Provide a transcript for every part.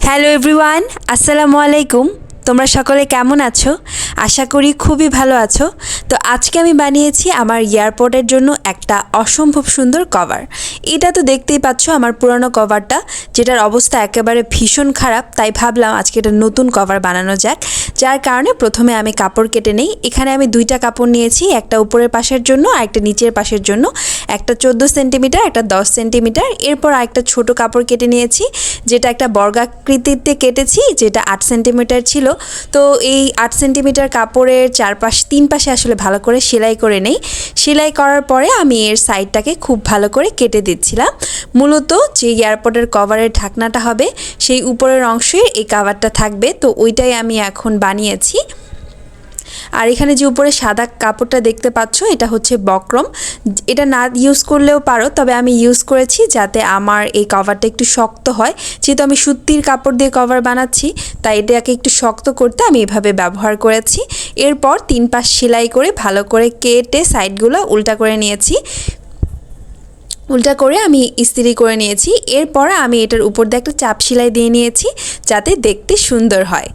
Hello everyone, আসসালামু আলাইকুম। তোমরা সকলে কেমন আছো? আশা করি খুবই ভালো আছো। তো আজকে আমি বানিয়েছি আমার এয়ারপোর্টের জন্য একটা অসম্ভব সুন্দর কভার। এটা তো দেখতেই পাচ্ছ আমার পুরনো কভারটা, যেটার অবস্থা একেবারে ভীষণ খারাপ। তাই ভাবলাম আজকে এটা নতুন কভার বানানো যাক। যার কারণে প্রথমে আমি কাপড় কেটে নেই। এখানে আমি দুইটা কাপড় নিয়েছি, একটা উপরের পাশের জন্য আর একটা নিচের পাশের জন্য। একটা 14 সেন্টিমিটার, একটা 10 সেন্টিমিটার। এরপর আরেকটা ছোট কাপড় কেটে নিয়েছি, যেটা একটা বর্গাকৃতিতে কেটেছি, যেটা 8 সেন্টিমিটার ছিল। তো এই 8 সেন্টিমিটার কাপড়ের তিন পাশে আসলে ভালো করে সেলাই করে নেই। সেলাই করার পরে আমি এর সাইডটাকে খুব ভালো করে কেটে দিচ্ছিলাম। মূলত যে এয়ারপোর্টের কভারের ঢাকনাটা হবে সেই উপরের অংশে এই কভারটা থাকবে, তো ওইটাই আমি এখন বানিয়েছি। আর এখানে যে উপরে সাদা কাপড়টা দেখতে পাচ্ছ, এটা হচ্ছে বক্রম। এটা না ইউজ করলেও পারো, তবে আমি ইউজ করেছি যাতে আমার এই কভারটা একটু শক্ত হয়। যেহেতু আমি সুতির কাপড় দিয়ে কভার বানাচ্ছি, তাই এটাকে একটু শক্ত করতে আমি এভাবে ব্যবহার করেছি। এরপর 3 পাশ সেলাই করে ভালো করে কেটে সাইডগুলো উল্টা করে নিয়েছি। উল্টা করে আমি ইস্ত্রি করে নিয়েছি। এরপর আমি এটার উপর দিয়ে একটা চাপ সেলাই দিয়ে নিয়েছি, যাতে দেখতে সুন্দর হয়।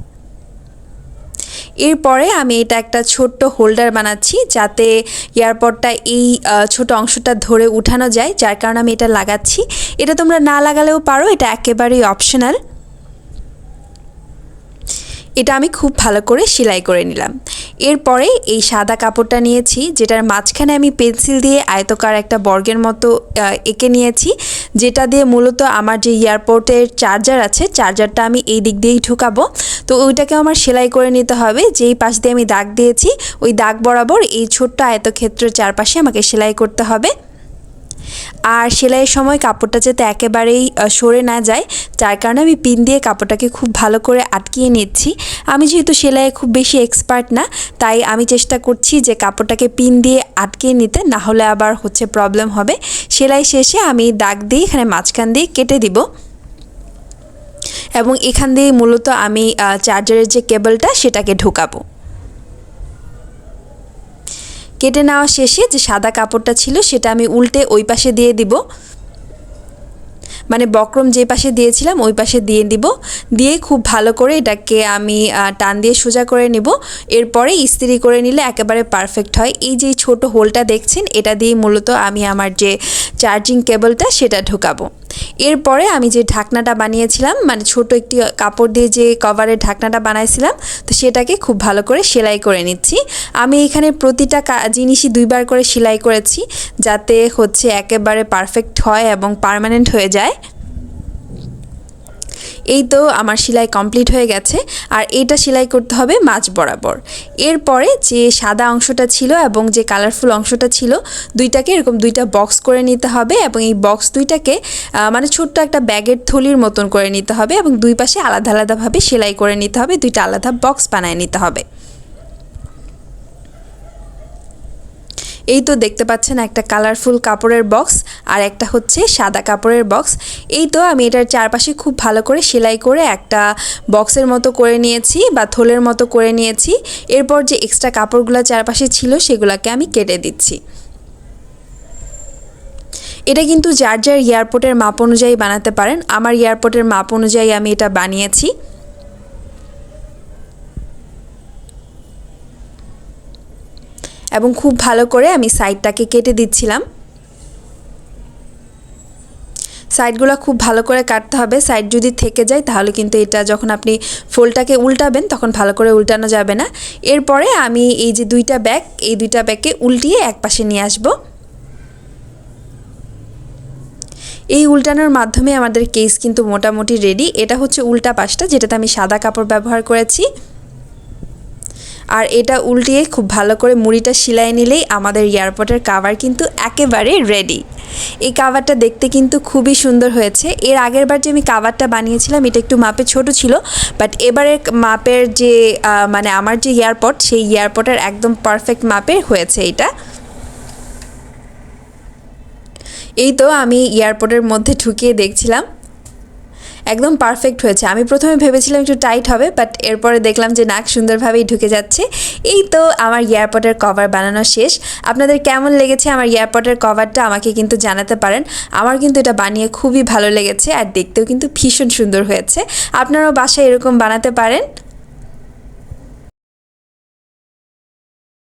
এরপরে আমি এটা একটা ছোট্ট হোল্ডার বানাচ্ছি, যাতে এয়ারপডটা এই ছোট অংশটা ধরে উঠানো যায়। যার কারণে আমি এটা লাগাচ্ছি। এটা তোমরা না লাগালেও পারো, এটা একেবারেই অপশনাল। এটা আমি খুব ভালো করে সেলাই করে নিলাম। এরপরে এই সাদা কাপড়টা নিয়েছি, যেটার মাঝখানে আমি পেন্সিল দিয়ে আয়তকার একটা বর্গের মতো এঁকে নিয়েছি, যেটা দিয়ে মূলত আমার যে এয়ারপোর্টের চার্জার আছে, চার্জারটা আমি এই দিক দিয়েই ঢুকাবো। তো ওইটাকে আমার সেলাই করে নিতে হবে। যেই পাশ দিয়ে আমি দাগ দিয়েছি, ওই দাগ বরাবর এই ছোট্ট আয়তক্ষেত্রের চারপাশে আমাকে সেলাই করতে হবে। আর সেলাইয়ের সময় কাপড়টা যাতে একেবারেই সরে না যায়, যার কারণে আমি পিন দিয়ে কাপড়টাকে খুব ভালো করে আটকিয়ে নিচ্ছি। আমি যেহেতু সেলাইয়ে খুব বেশি এক্সপার্ট না, তাই আমি চেষ্টা করছি যে কাপড়টাকে পিন দিয়ে আটকিয়ে নিতে, না হলে আবার প্রবলেম হবে। সেলাই শেষে আমি দাগ দিয়ে এখানে মাঝখান দিয়ে কেটে দিব, এবং এখান দিয়ে মূলত আমি চার্জারের যে কেবলটা সেটাকে ঢোকাবো। কেটে নেওয়া শেষে যে সাদা কাপড়টা ছিল সেটা আমি উল্টে ওই পাশে দিয়ে দিব, মানে বক্রম যে পাশে দিয়েছিলাম ওই পাশে দিয়ে দিব। দিয়ে খুব ভালো করে এটাকে আমি টান দিয়ে সোজা করে নেব। এরপরে ইস্ত্রি করে নিলে একেবারে পারফেক্ট হয়। এই যে ছোট হোলটা দেখছেন, এটা দিয়ে মূলত আমি আমার যে চার্জিং কেবলটা সেটা ঢোকাবো। এরপরে আমি যে ঢাকনাটা বানিয়েছিলাম, মানে ছোট একটি কাপড় দিয়ে যে কভারের ঢাকনাটা বানাইছিলাম, তো সেটাকে খুব ভালো করে সেলাই করে নিচ্ছি। আমি এখানে প্রতিটা জিনিসই 2 বার করে সেলাই করেছি, যাতে একেবারে পারফেক্ট হয় এবং পার্মানেন্ট হয়ে যায়। এই তো আমার সেলাই কমপ্লিট হয়ে গেছে। আর এইটা সেলাই করতে হবে মাঝ বরাবর। এরপরে যে সাদা অংশটা ছিল এবং যে কালারফুল অংশটা ছিল, দুইটাকে এরকম দুইটা বক্স করে নিতে হবে, এবং এই বক্স দুইটাকে মানে ছোট্ট একটা ব্যাগের থলির মতন করে নিতে হবে, এবং দুই পাশে আলাদা আলাদাভাবে সেলাই করে নিতে হবে। দুইটা আলাদা বক্স বানিয়ে নিতে হবে। এই তো দেখতে পাচ্ছেন একটা কালারফুল কাপড়ের বক্স আর একটা সাদা কাপড়ের বক্স। এই তো আমি এটার চারপাশে খুব ভালো করে সেলাই করে একটা বক্সের মতো করে নিয়েছি, বা থলের মতো করে নিয়েছি। এরপর যে এক্সট্রা কাপড়গুলো চারপাশে ছিল সেগুলোকে আমি কেটে দিচ্ছি। এটা কিন্তু যার যার এয়ারপোর্টের মাপ অনুযায়ী বানাতে পারেন। আমার এয়ারপোর্টের মাপ অনুযায়ী আমি এটা বানিয়েছি। এবং খুব ভালো করে আমি সাইডটাকে কেটে দিচ্ছিলাম। সাইডগুলো খুব ভালো করে কাটতে হবে। সাইড যদি থেকে যায় তাহলে কিন্তু এটা যখন আপনি ফোল্ডটাকে উল্টাবেন তখন ভালো করে উল্টানো যাবে না। এরপরে আমি এই যে এই দুইটা ব্যাগকে উল্টিয়ে এক পাশে নিয়ে আসব। এই উল্টানোর মাধ্যমে আমাদের কেস কিন্তু মোটামুটি রেডি। এটা উল্টা পাশটা, যেটাতে আমি সাদা কাপড় ব্যবহার করেছি। আর এটা উল্টিয়ে খুব ভালো করে মুড়িটা সেলাই নিলেই আমাদের এয়ারপোর্টের কাভার কিন্তু একেবারে রেডি। এই কাভারটা দেখতে কিন্তু খুবই সুন্দর হয়েছে। এর আগের বার যে আমি কাভারটা বানিয়েছিলাম এটা একটু মাপে ছোট ছিল, বাট এবারের মাপের যে মানে আমার যে এয়ারপোর্ট, সেই এয়ারপোর্টের একদম পারফেক্ট মাপের হয়েছে এটা। এই তো আমি এয়ারপোর্টের মধ্যে ঢুকিয়ে দেখছিলাম। একদম পারফেক্ট হয়েছে। আমি প্রথমে ভেবেছিলাম একটু টাইট হবে, বাট এরপরে দেখলাম যে নাক সুন্দরভাবেই ঢুকে যাচ্ছে। এই তো আমার এয়ারপডের কভার বানানো শেষ। আপনাদের কেমন লেগেছে আমার এয়ারপডের কভারটা আমাকে কিন্তু জানাতে পারেন। আমার কিন্তু এটা বানিয়ে খুবই ভালো লেগেছে আর দেখতেও কিন্তু ভীষণ সুন্দর হয়েছে। আপনারাও বাসায় এরকম বানাতে পারেন।